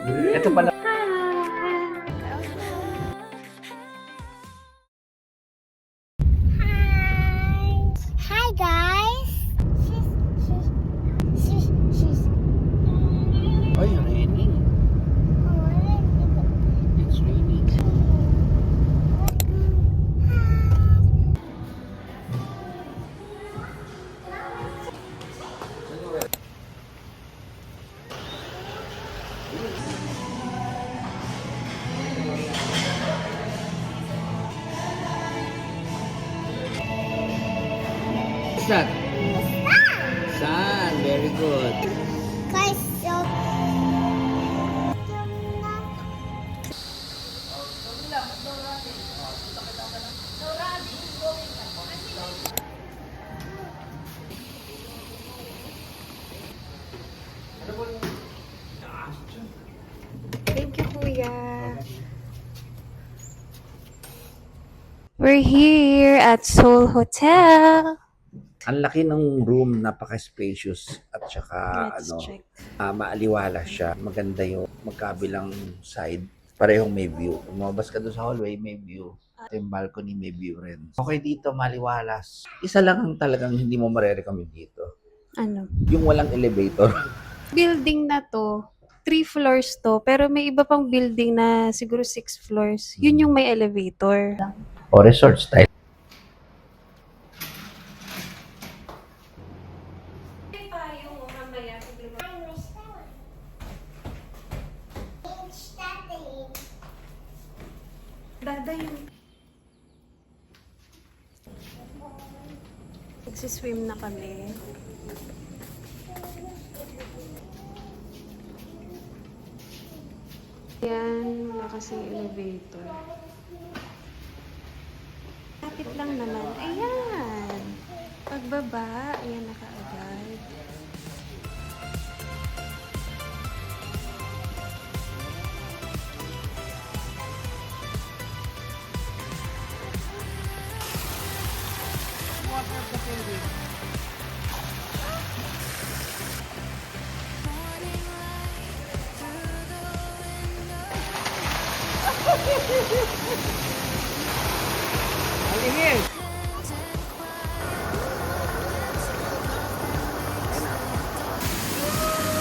Ito pala. Hi guys. She's. Ay, raining. It's raining. What's that? Sun. Very good. Guys, so Thank you, Kuya. We're here at Seoul Hotel. Ang laki ng room, napaka-spacious at saka Let's check. maaliwala siya. Maganda yung magkabilang side. Parehong may view. Lumabas ka doon sa hallway, may view. Yung balcony, may view rin. Okay dito, maliwalas. Isa lang ang talagang hindi mo marerecommend dito. Ano? Yung walang elevator. Building na to, 3 floors to, pero may iba pang building na siguro 6 floors. Yun yung may elevator. O resort style. Dada yung... Nagsiswim na kami. Yan, wala kasing elevator. Lapit lang naman. Ayan! Pagbaba, ayan na kaagad.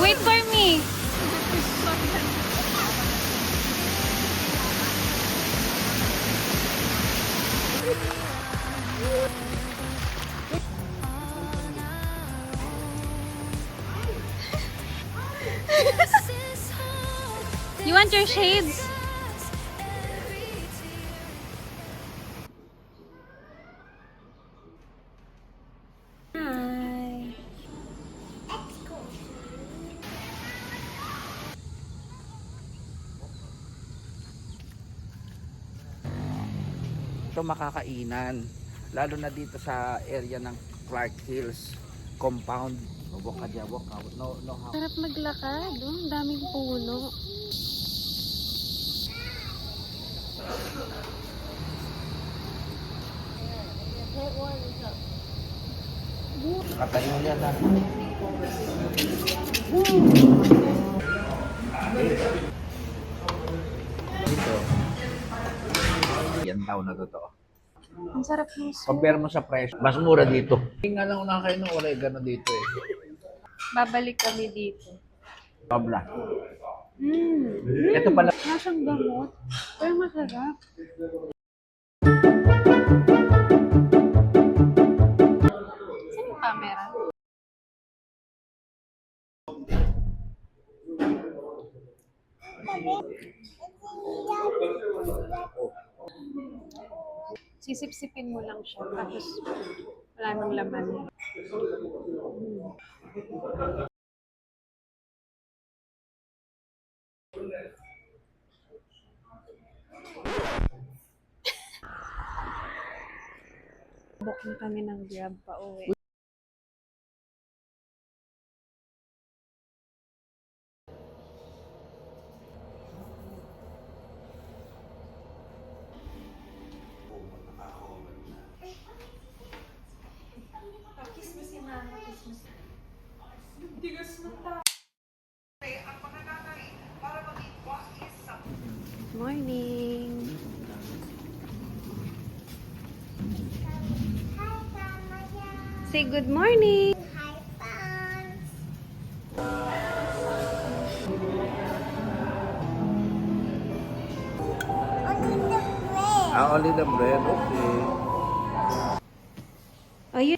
Wait for me! You want your shades? Hi. Ito makakainan. Lalo na dito sa area ng Clark Hills compound. Walk ka dyan, walk out. No, no house. Sarap maglakad. Oh, ang daming puno. Katayo yan lang. Dito. Yan daw na totoo. Ang sarap ng soup. Compare mo sa price, mas mura dito. Hindi nga lang nakakain ng oregano dito eh. Babalik kami dito. Sobra. Mmm. Ito pala. Nasang gamot. Pero masarap. Saan yung camera? Sisip-sipin mo lang siya. Tapos wala nang laman. Book na kami ng Grab pa uwi. Say good morning. Hi, fans. Only the bread. Only the bread. Okay. Oh, yun.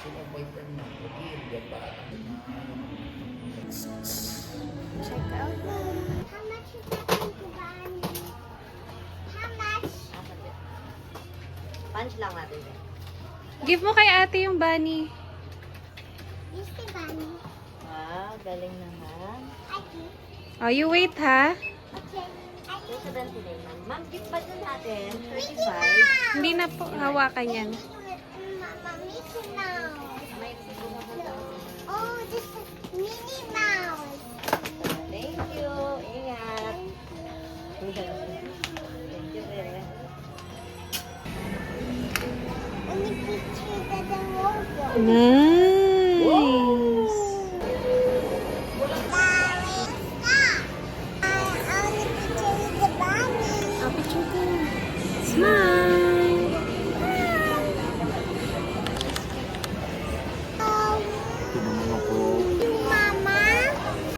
Sino boyfriend mo? Hindi ba? Check out. How much is that going to buy me? How much? Punch lang natin. Give mo kay ate yung bunny. Yes, the bunny. Wow, galing naman. Okay. Oh, you wait ha. Okay. Yung 79. Ma'am, gift bag na natin. Mickey 35. Mouse. Hindi na po hawakan yan. Mama, Mickey Mouse. May Oh, this is Minnie Mouse. Thank you. Ingat. Thank you. Thank you, Bebe. Only picture that the logo. Nice.